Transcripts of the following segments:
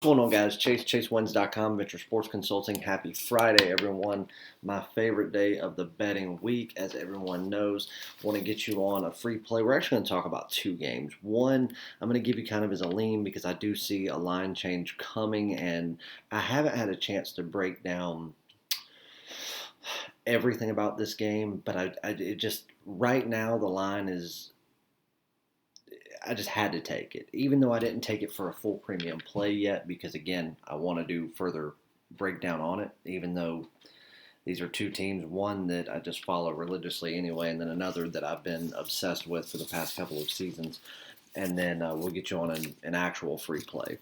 What's going on, guys? ChaseWins.com, Venture Sports Consulting. Happy Friday, everyone. My favorite day of the betting week, as everyone knows. Want to get you on a free play. We're actually going to talk about two games. One, I'm going to give you kind of as a lean because I do see a line change coming, and I haven't had a chance to break down everything about this game, but it just right now the line is. I just had to take it, even though I didn't take it for a full premium play yet, because again, I want to do further breakdown on it, even though these are two teams, one that I just follow religiously anyway, and then another that I've been obsessed with for the past couple of seasons. And then we'll get you on an actual free play.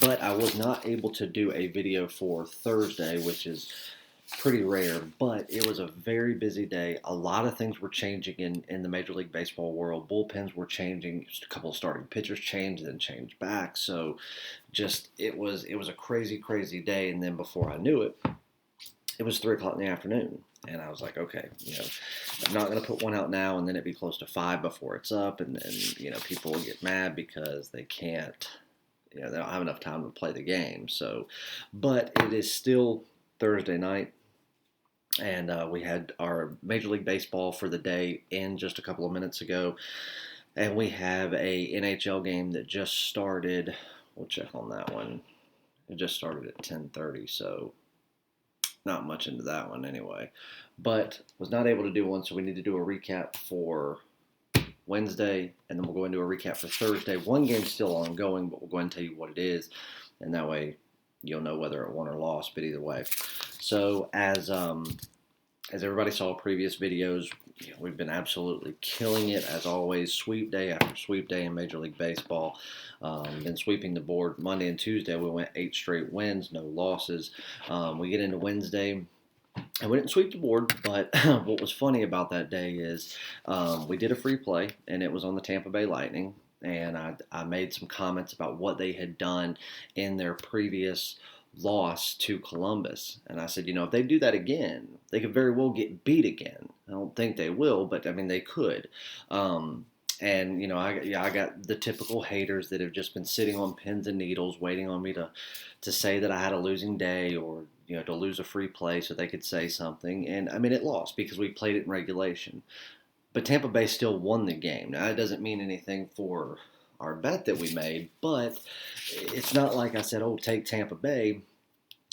But I was not able to do a video for Thursday, which is pretty rare, but it was a very busy day. A lot of things were changing in the Major League Baseball world. Bullpens were changing. Just a couple of starting pitchers changed and changed back. So just it was a crazy, crazy day. And then before I knew it, it was 3 o'clock in the afternoon. And I was like, okay, I'm not going to put one out now and then it'd be close to 5 before it's up. And people will get mad because they can't, they don't have enough time to play the game. So, but it is still Thursday night, and we had our Major League Baseball for the day in just a couple of minutes ago, and we have a NHL game that just started. We'll check on that one. It just started at 10:30, so not much into that one anyway. But was not able to do one, so we need to do a recap for Wednesday, and then we'll go into a recap for Thursday. One game's still ongoing, but we'll go ahead and tell you what it is, and that way you'll know whether it won or lost, but either way. So as everybody saw previous videos, we've been absolutely killing it as always. Sweep day after sweep day in Major League Baseball. Been sweeping the board Monday and Tuesday. We went 8 straight wins, no losses. We get into Wednesday, and we didn't sweep the board, but what was funny about that day is we did a free play, and it was on the Tampa Bay Lightning. And I made some comments about what they had done in their previous loss to Columbus. And I said, if they do that again, they could very well get beat again. I don't think they will, but I mean, they could. I got the typical haters that have just been sitting on pins and needles waiting on me to say that I had a losing day or, to lose a free play so they could say something. And I mean, it lost because we played it in regulation. But Tampa Bay still won the game. Now, that doesn't mean anything for our bet that we made, but it's not like I said, take Tampa Bay,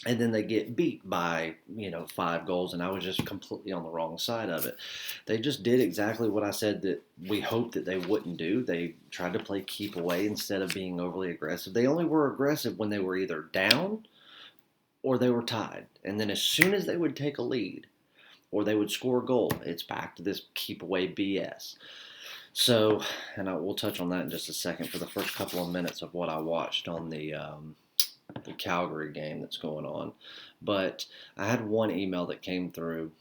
and then they get beat by, 5 goals, and I was just completely on the wrong side of it. They just did exactly what I said that we hoped that they wouldn't do. They tried to play keep away instead of being overly aggressive. They only were aggressive when they were either down or they were tied. And then as soon as they would take a lead, or they would score a goal, it's back to this keep away BS. So, and we'll touch on that in just a second for the first couple of minutes of what I watched on the Calgary game that's going on. But I had one email that came through,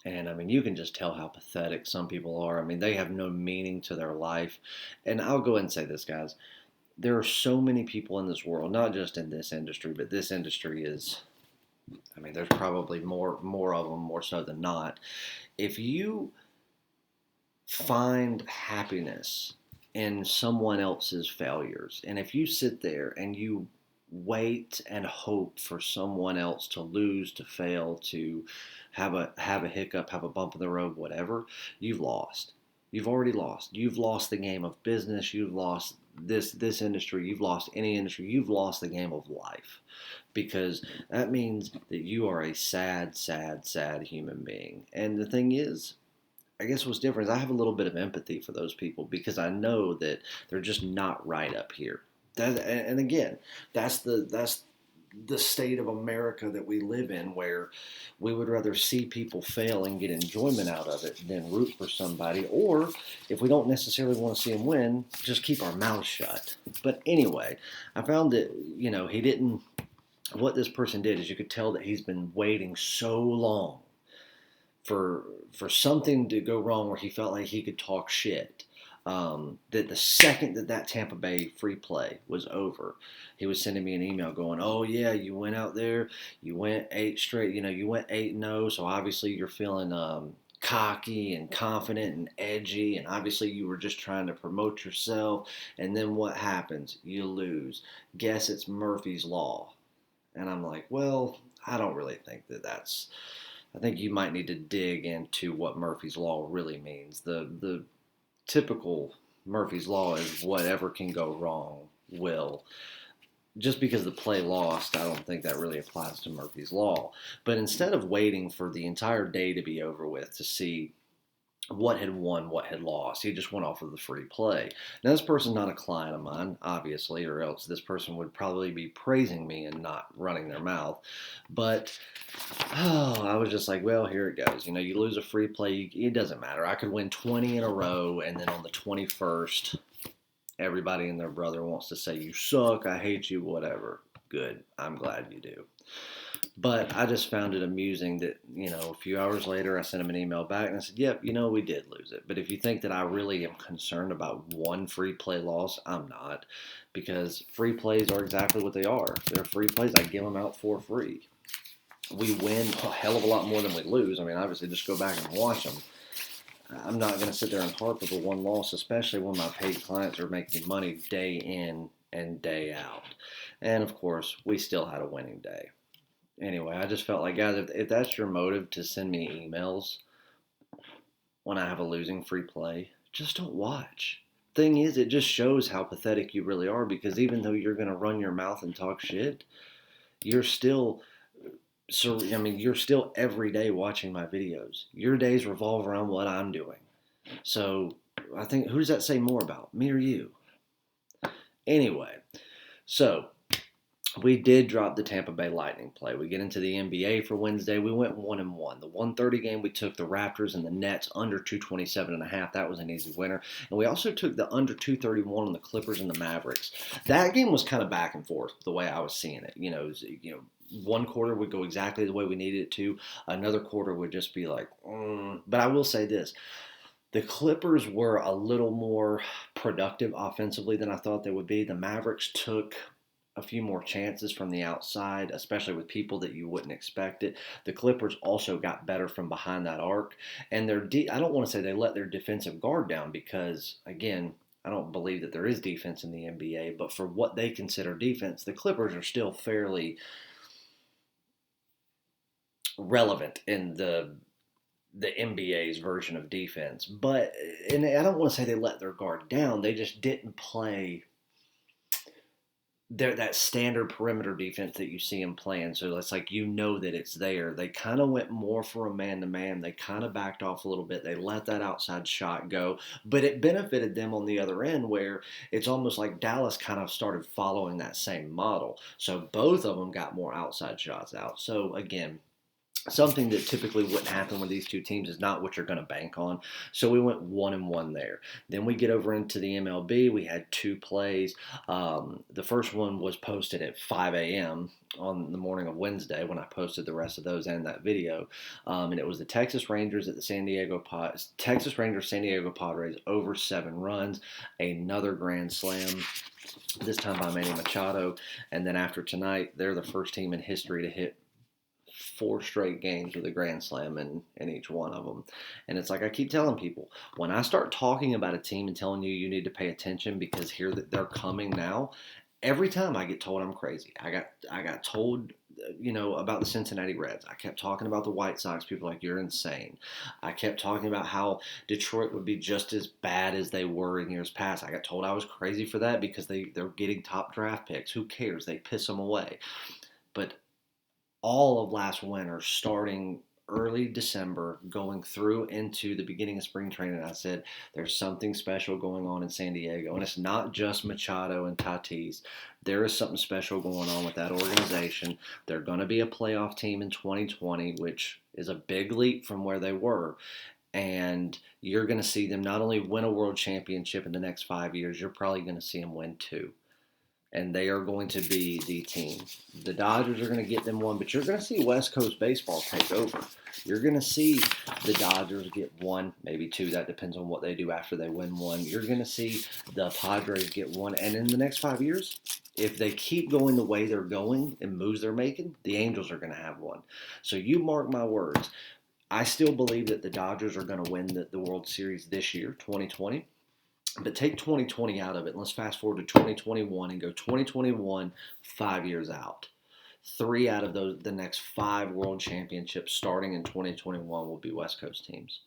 and I mean, you can just tell how pathetic some people are. I mean, they have no meaning to their life. And I'll go ahead and say this, guys. There are so many people in this world, not just in this industry, but this industry is... I mean, there's probably more of them, more so than not. If you find happiness in someone else's failures, and if you sit there and you wait and hope for someone else to lose, to fail, to have a hiccup, have a bump in the road, whatever, you've lost. You've already lost. You've lost the game of business. You've lost this industry. You've lost any industry. You've lost the game of life, because that means that you are a sad, sad, sad human being. And the thing is, I guess what's different is I have a little bit of empathy for those people, because I know that they're just not right up here. And again, that's the state of America that we live in, where we would rather see people fail and get enjoyment out of it than root for somebody, or if we don't necessarily want to see them win, just keep our mouths shut. But anyway, I found that, he didn't, what this person did is you could tell that he's been waiting so long for something to go wrong where he felt like he could talk shit. That the second that Tampa Bay free play was over, he was sending me an email going, oh yeah, you went out there, you went 8 straight, you went 8-0, so obviously you're feeling cocky and confident and edgy, and obviously you were just trying to promote yourself. And then what happens? You lose. Guess it's Murphy's Law. And I'm like, well, I don't really think that's. I think you might need to dig into what Murphy's Law really means. The typical Murphy's Law is whatever can go wrong will. Just because the play lost, I don't think that really applies to Murphy's Law. But instead of waiting for the entire day to be over with to see what had won, what had lost, he just went off of the free play. Now, this person's not a client of mine, obviously, or else this person would probably be praising me and not running their mouth. But I was just like, well, here it goes. You lose a free play, it doesn't matter. I could win 20 in a row, and then on the 21st, everybody and their brother wants to say, you suck, I hate you, whatever. Good. I'm glad you do. But I just found it amusing that, a few hours later, I sent him an email back and I said, yep, we did lose it. But if you think that I really am concerned about one free play loss, I'm not. Because free plays are exactly what they are. They're free plays. I give them out for free. We win a hell of a lot more than we lose. I mean, obviously, just go back and watch them. I'm not going to sit there and harp over one loss, especially when my paid clients are making money day in and day out. And, of course, we still had a winning day. Anyway, I just felt like, guys, if that's your motive to send me emails when I have a losing free play, just don't watch. Thing is, it just shows how pathetic you really are, because even though you're going to run your mouth and talk shit, you're still you're still every day watching my videos. Your days revolve around what I'm doing. So I think, who does that say more about, me or you? Anyway, so we did drop the Tampa Bay Lightning play. We get into the NBA for Wednesday. We went 1-1. The 1:30 game, we took the Raptors and the Nets under 227.5. That was an easy winner. And we also took the under 231 on the Clippers and the Mavericks. That game was kind of back and forth the way I was seeing it. One quarter would go exactly the way we needed it to. Another quarter would just be like, But I will say this. The Clippers were a little more productive offensively than I thought they would be. The Mavericks took a few more chances from the outside, especially with people that you wouldn't expect it. The Clippers also got better from behind that arc. And I don't want to say they let their defensive guard down, because, again, I don't believe that there is defense in the NBA. But for what they consider defense, the Clippers are still fairly relevant in the NBA's version of defense. But, and I don't want to say they let their guard down, they just didn't play that standard perimeter defense that you see them playing. So it's like, that it's there. They kind of went more for a man-to-man. They kind of backed off a little bit. They let that outside shot go. But it benefited them on the other end, where it's almost like Dallas kind of started following that same model. So both of them got more outside shots out. So, again, something that typically wouldn't happen with these two teams is not what you're going to bank on. So we went 1-1 there. Then we get over into the MLB. We had two plays. The first one was posted at 5 a.m. on the morning of Wednesday, when I posted the rest of those and that video. And it was the Texas Rangers at the San Diego Padres over 7 runs. Another grand slam, this time by Manny Machado. And then after tonight, they're the first team in history to hit 4 straight games with a grand slam in each one of them. And it's like I keep telling people, when I start talking about a team and telling you need to pay attention because here that they're coming now, every time I get told I'm crazy. I got told, about the Cincinnati Reds. I kept talking about the White Sox. People are like, you're insane. I kept talking about how Detroit would be just as bad as they were in years past. I got told I was crazy for that because they're getting top draft picks. Who cares? They piss them away. But all of last winter, starting early December, going through into the beginning of spring training, I said, there's something special going on in San Diego. And it's not just Machado and Tatis. There is something special going on with that organization. They're going to be a playoff team in 2020, which is a big leap from where they were. And you're going to see them not only win a world championship in the next 5 years, you're probably going to see them win 2. And they are going to be the team. The Dodgers are going to get them 1, but you're going to see West Coast baseball take over. You're going to see the Dodgers get 1, maybe 2. That depends on what they do after they win 1. You're going to see the Padres get 1. And in the next 5 years, if they keep going the way they're going and moves they're making, the Angels are going to have 1. So you mark my words. I still believe that the Dodgers are going to win the World Series this year, 2020. But take 2020 out of it, and let's fast forward to 2021 and go 2021, 5 years out. 3 out of the next 5 world championships starting in 2021 will be West Coast teams.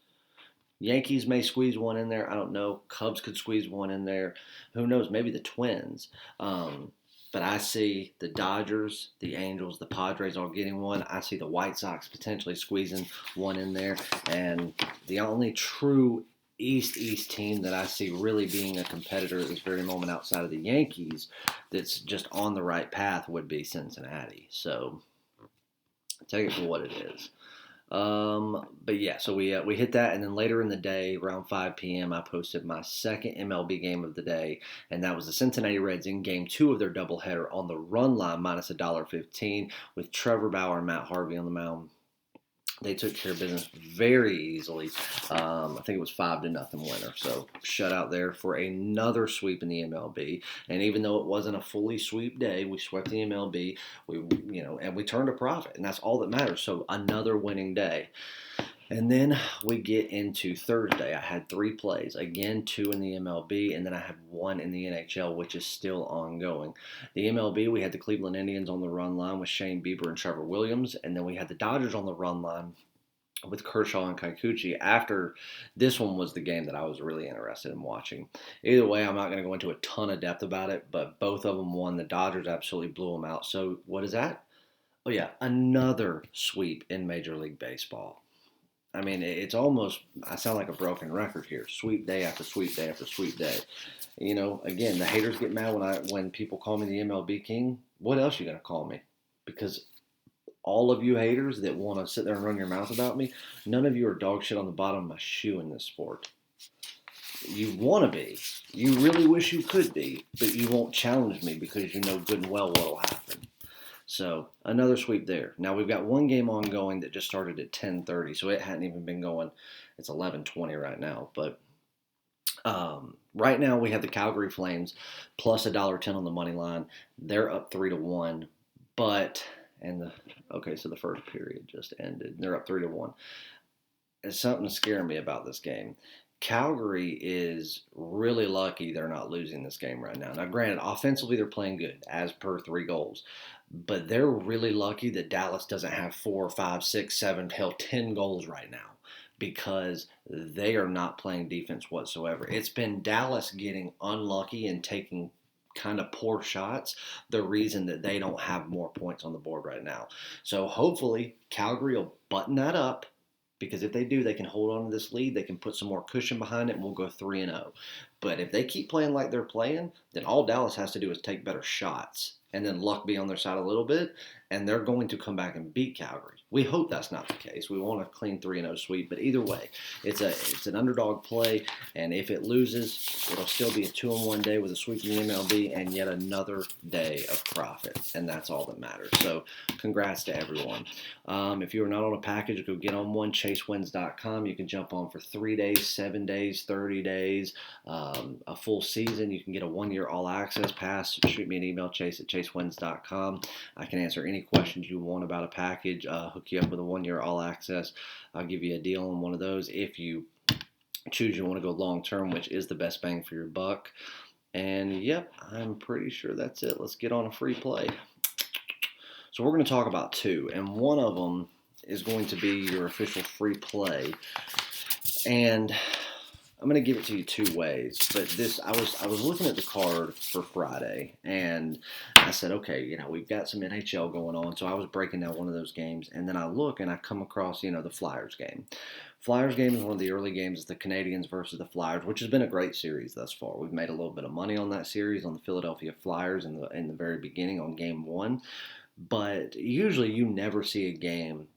Yankees may squeeze one in there. I don't know. Cubs could squeeze one in there. Who knows? Maybe the Twins. But I see the Dodgers, the Angels, the Padres all getting one. I see the White Sox potentially squeezing one in there. And the only true East team that I see really being a competitor at this very moment outside of the Yankees that's just on the right path would be Cincinnati. So take it for what it is. But yeah, so we hit that, and then later in the day, around 5 p.m., I posted my second MLB game of the day, and that was the Cincinnati Reds in Game 2 of their doubleheader on the run line minus $1.15 with Trevor Bauer and Matt Harvey on the mound. They took care of business very easily. I think it was 5-0 winner. So shutout there for another sweep in the MLB. And even though it wasn't a fully sweep day, we swept the MLB. And we turned a profit, and that's all that matters. So another winning day. And then we get into Thursday. I had 3 plays. Again, 2 in the MLB, and then I had 1 in the NHL, which is still ongoing. The MLB, we had the Cleveland Indians on the run line with Shane Bieber and Trevor Williams, and then we had the Dodgers on the run line with Kershaw and Kikuchi. After this one was the game that I was really interested in watching. Either way, I'm not going to go into a ton of depth about it, but both of them won. The Dodgers absolutely blew them out. So what is that? Oh, yeah, another sweep in Major League Baseball. I mean, it's almost, I sound like a broken record here. Sweep day after sweep day after sweep day. Again, the haters get mad when people call me the MLB king. What else are you going to call me? Because all of you haters that want to sit there and run your mouth about me, none of you are dog shit on the bottom of my shoe in this sport. You want to be. You really wish you could be, but you won't challenge me because you know good and well what will happen. So another sweep there. Now we've got one game ongoing that just started at 10:30, so it hadn't even been going. It's 11:20 right now. But right now we have the Calgary Flames plus $1.10 on the money line. They're up 3-1, so the first period just ended. They're up 3-1. It's something scaring me about this game. Calgary is really lucky they're not losing this game right now. Now, granted, offensively they're playing good, as per 3 goals. But they're really lucky that Dallas doesn't have 4, 5, 6, 7, hell, 10 goals right now because they are not playing defense whatsoever. It's been Dallas getting unlucky and taking kind of poor shots, the reason that they don't have more points on the board right now. So hopefully Calgary will button that up. Because if they do, they can hold on to this lead. They can put some more cushion behind it, and we'll go 3-0. But if they keep playing like they're playing, then all Dallas has to do is take better shots, and then luck be on their side a little bit, and they're going to come back and beat Calgary. We hope that's not the case. We want a clean 3-0 sweep, but either way, it's an underdog play, and if it loses, it'll still be a 2-1 day with a sweep in the MLB and yet another day of profit, and that's all that matters. So congrats to everyone. If you are not on a package, go get on one, chasewins.com. You can jump on for 3 days, 7 days, 30 days, a full season. You can get a 1-year all-access pass. Shoot me an email, chase@chasewins.com. I can answer any questions you want about a package, hook you up with a 1-year all-access. I'll give you a deal on one of those if you choose you want to go long-term, which is the best bang for your buck. And, yep, I'm pretty sure that's it. Let's get on a free play. So we're going to talk about 2, and one of them is going to be your official free play. And I'm going to give it to you 2 ways, but I was looking at the card for Friday, and I said, okay, we've got some NHL going on, so I was breaking down one of those games, and then I look and I come across, the Flyers game. Flyers game is one of the early games, the Canadiens versus the Flyers, which has been a great series thus far. We've made a little bit of money on that series on the Philadelphia Flyers in the very beginning on game 1, but usually you never see a game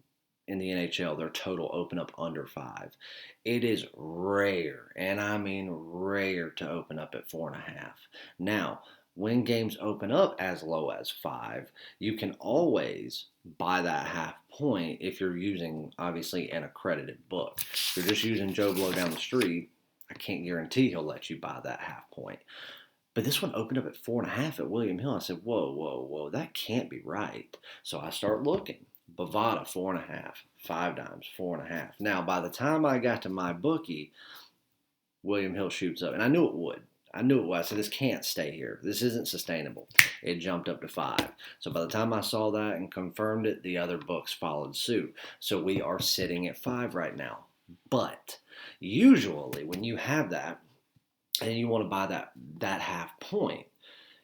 in the NHL, their total open up under 5. It is rare, and I mean rare, to open up at 4.5. Now, when games open up as low as 5, you can always buy that half point if you're using, obviously, an accredited book. If you're just using Joe Blow down the street, I can't guarantee he'll let you buy that half point. But this one opened up at 4.5 at William Hill. I said, whoa, that can't be right. So I start looking. Bovada 4.5, 5 dimes 4.5. Now, by the time I got to my bookie, William Hill shoots up, and I knew it would. I knew it was. I said, this can't stay here. This isn't sustainable. It jumped up to 5. So by the time I saw that and confirmed it, the other books followed suit. So we are sitting at 5 right now. But usually when you have that and you want to buy that half point,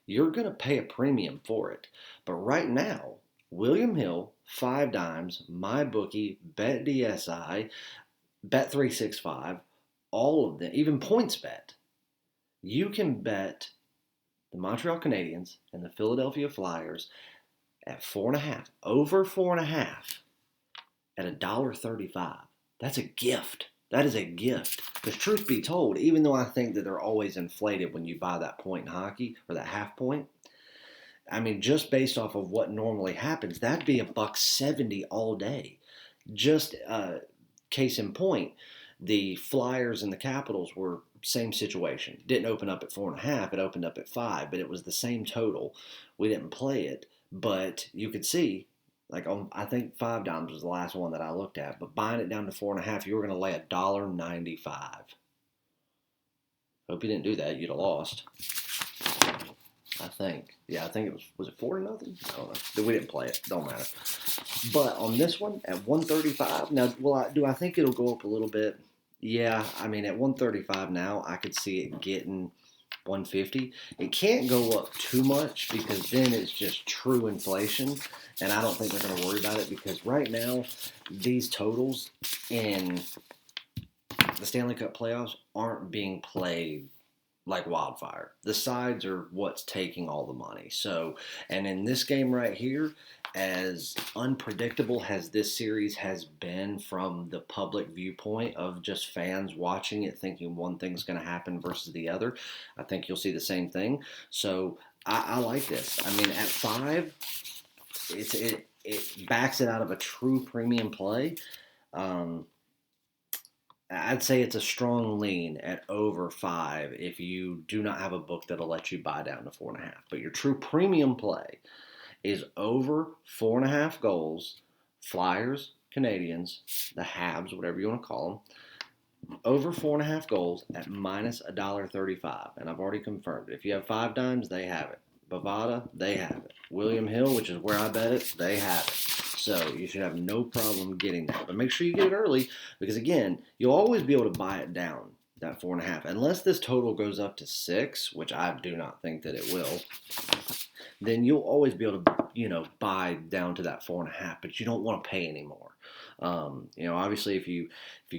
you're going to pay a premium for it. But right now, William Hill, 5 dimes, MyBookie, BetDSI, Bet365, all of them, even PointsBet, you can bet the Montreal Canadiens and the Philadelphia Flyers at 4.5, over 4.5 at $1.35. That's a gift. That is a gift. Because truth be told, even though I think that they're always inflated when you buy that point in hockey or that half point, I mean, just based off of what normally happens, that'd be $1.70 all day. Just case in point, the Flyers and the Capitals were same situation. Didn't open up at 4.5. It opened up at 5, but it was the same total. We didn't play it, but you could see, like I think 5 dimes was the last one that I looked at. But buying it down to 4.5, you were going to lay $1.95. Hope you didn't do that. You'd have lost. I think. Yeah, I think it was it 4-0? I don't know. We didn't play it. Don't matter. But on this one at 135, now do I think it'll go up a little bit? Yeah, I mean at 135 now, I could see it getting 150. It can't go up too much because then it's just true inflation, and I don't think they're going to worry about it because right now these totals in the Stanley Cup playoffs aren't being played like wildfire. The sides are what's taking all the money. So, and in this game right here, as unpredictable as this series has been from the public viewpoint of just fans watching it thinking one thing's going to happen versus the other, I think you'll see the same thing. So I like this. I mean, at 5, it backs it out of a true premium play. I'd say it's a strong lean at over 5 if you do not have a book that'll let you buy down to 4.5. But your true premium play is over 4.5 goals, Flyers, Canadiens, the Habs, whatever you want to call them, over 4.5 goals at minus $1.35. And I've already confirmed it. If you have 5 dimes, they have it. Bovada, they have it. William Hill, which is where I bet it, they have it. So you should have no problem getting that. But make sure you get it early because, again, you'll always be able to buy it down, that 4.5. Unless this total goes up to 6, which I do not think that it will, then you'll always be able to, buy down to that 4.5, but you don't want to pay anymore. Obviously if you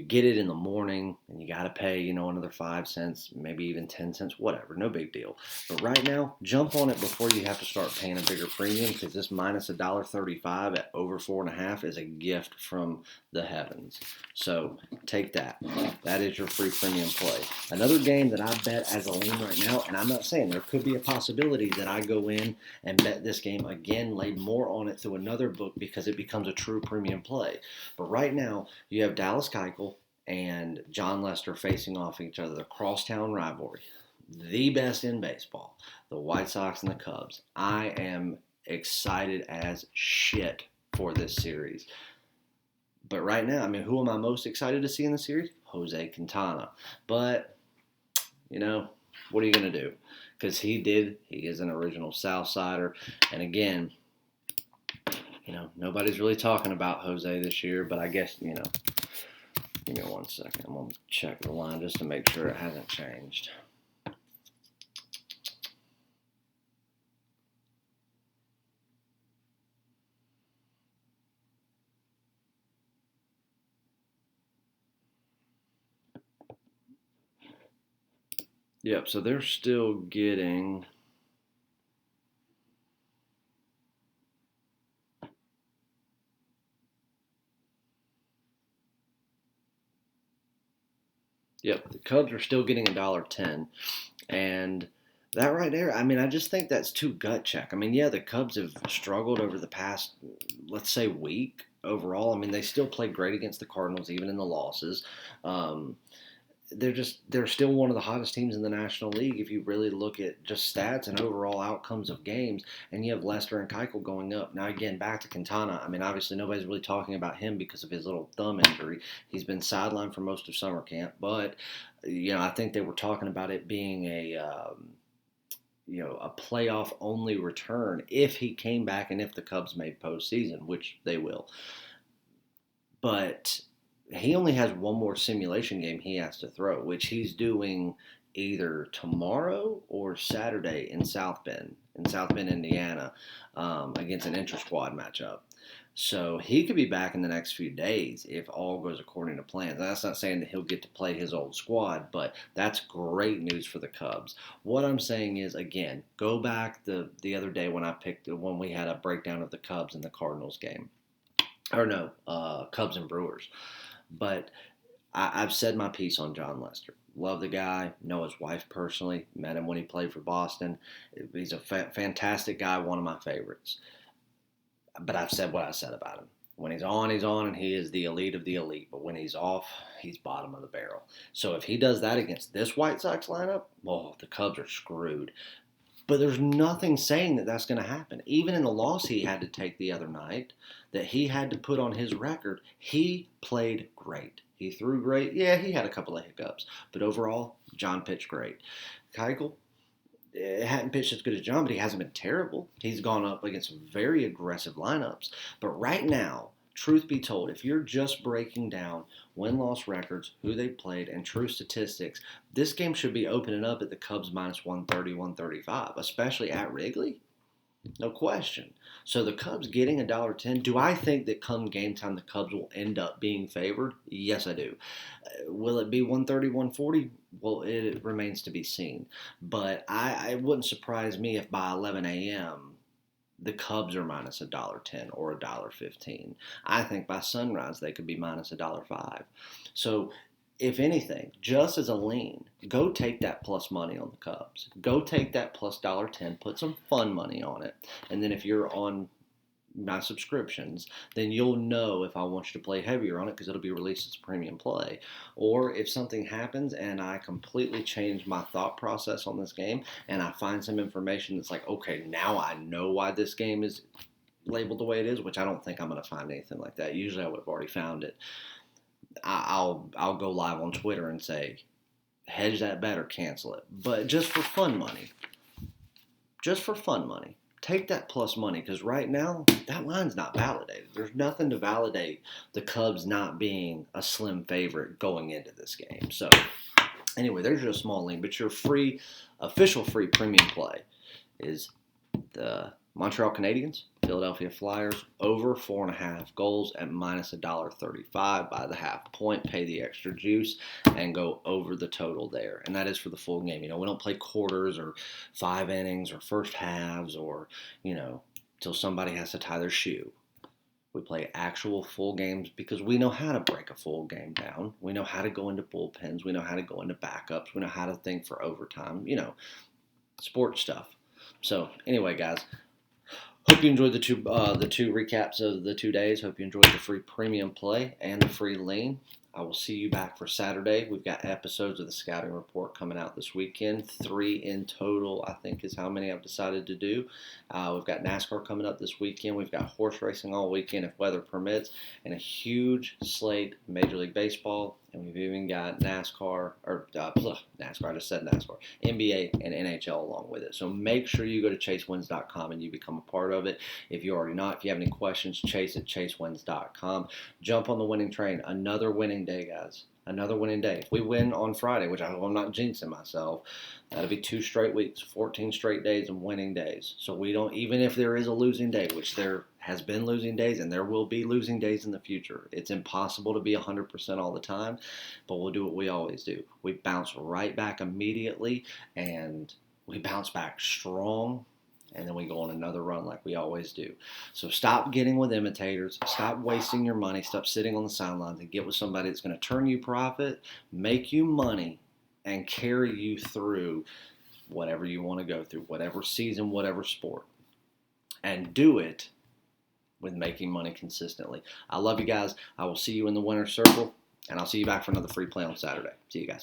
get it in the morning and you got to pay, another 5 cents, maybe even 10 cents, whatever, no big deal. But right now, jump on it before you have to start paying a bigger premium because this minus $1.35 at over 4.5 is a gift from the heavens. So take that. That is your free premium play. Another game that I bet as a lean right now, and I'm not saying there could be a possibility that I go in and bet this game again, lay more on it through another book because it becomes a true premium play. But right now, you have Dallas Keuchel and John Lester facing off each other, the crosstown rivalry, the best in baseball, the White Sox and the Cubs. I am excited as shit for this series. But right now, who am I most excited to see in the series? Jose Quintana. But, what are you going to do? Because he is an original Southsider. And again, nobody's really talking about Jose this year, but I guess, give me 1 second. I'm going to check the line just to make sure it hasn't changed. Yep, so they're still getting... Yep, the Cubs are still getting $1.10. And that right there, I just think that's too gut check. The Cubs have struggled over the past, let's say, week overall. They still played great against the Cardinals, even in the losses. they're still one of the hottest teams in the National League if you really look at just stats and overall outcomes of games. And you have Lester and Keuchel going up. Now again, back to Quintana. I mean, obviously nobody's really talking about him because of his little thumb injury. He's been sidelined for most of summer camp, but I think they were talking about it being a playoff only return if he came back and if the Cubs made postseason, which they will. But he only has one more simulation game he has to throw, which he's doing either tomorrow or Saturday in South Bend, Indiana, against an intra-squad matchup. So he could be back in the next few days if all goes according to plans. That's not saying that he'll get to play his old squad, but that's great news for the Cubs. What I'm saying is, again, go back the other day when we had a breakdown of the Cubs and the Cardinals game. Or no, Cubs and Brewers. But I've said my piece on John Lester. Love the guy. Know his wife personally. Met him when he played for Boston. He's a fantastic guy, one of my favorites. But I've said what I said about him. When he's on, and he is the elite of the elite. But when he's off, he's bottom of the barrel. So if he does that against this White Sox lineup, well, the Cubs are screwed. But there's nothing saying that that's going to happen. Even in the loss he had to take the other night, that he had to put on his record, he played great. He threw great. Yeah, he had a couple of hiccups. But overall, John pitched great. Keuchel hadn't pitched as good as John, but he hasn't been terrible. He's gone up against some very aggressive lineups. But right now, truth be told, if you're just breaking down win-loss records, who they played, and true statistics, this game should be opening up at the Cubs minus 130, 135, especially at Wrigley. No question. So the Cubs getting $1.10. Do I think that come game time the Cubs will end up being favored? Yes, I do. Will it be 130, 140? Well, it remains to be seen. But it wouldn't surprise me if by 11 a.m. the Cubs are minus $1.10 or $1.15. I think by sunrise they could be minus $1.05. So if anything, just as a lean, go take that plus money on the Cubs. Go take that plus $1.10, put some fun money on it. And then if you're on my subscriptions, then you'll know if I want you to play heavier on it because it'll be released as a premium play. Or if something happens and I completely change my thought process on this game and I find some information that's like, okay, now I know why this game is labeled the way it is, which I don't think I'm going to find anything like that. Usually I would have already found it. I'll go live on Twitter and say, hedge that bet or cancel it. But just for fun money, take that plus money because right now that line's not validated. There's nothing to validate the Cubs not being a slim favorite going into this game. So anyway, there's your small lean, but your official free premium play is the Montreal Canadiens, Philadelphia Flyers, over 4.5 goals at minus $1.35 by the half point. Pay the extra juice and go over the total there. And that is for the full game. We don't play quarters or 5 innings or first halves or, till somebody has to tie their shoe. We play actual full games because we know how to break a full game down. We know how to go into bullpens. We know how to go into backups. We know how to think for overtime, sports stuff. So anyway, guys, hope you enjoyed the two recaps of the 2 days. Hope you enjoyed the free premium play and the free lean. I will see you back for Saturday. We've got episodes of the Scouting Report coming out this weekend. 3 in total, I think, is how many I've decided to do. We've got NASCAR coming up this weekend. We've got horse racing all weekend if weather permits. And a huge slate of Major League Baseball. And we've even got NASCAR, I just said NASCAR, NBA and NHL along with it. So make sure you go to chasewins.com and you become a part of it. If you're already not, if you have any questions, chase at chasewins.com. Jump on the winning train. Another winning day, guys. Another winning day. If we win on Friday, which I'm not jinxing myself, that'll be 2 straight weeks, 14 straight days of winning days. So we don't, even if there is a losing day, which there has been losing days and there will be losing days in the future. It's impossible to be 100% all the time, but we'll do what we always do. We bounce right back immediately and we bounce back strong. And then we go on another run like we always do. So stop getting with imitators. Stop wasting your money. Stop sitting on the sidelines and get with somebody that's going to turn you profit, make you money, and carry you through whatever you want to go through, whatever season, whatever sport. And do it with making money consistently. I love you guys. I will see you in the winner's circle, and I'll see you back for another free play on Saturday. See you guys.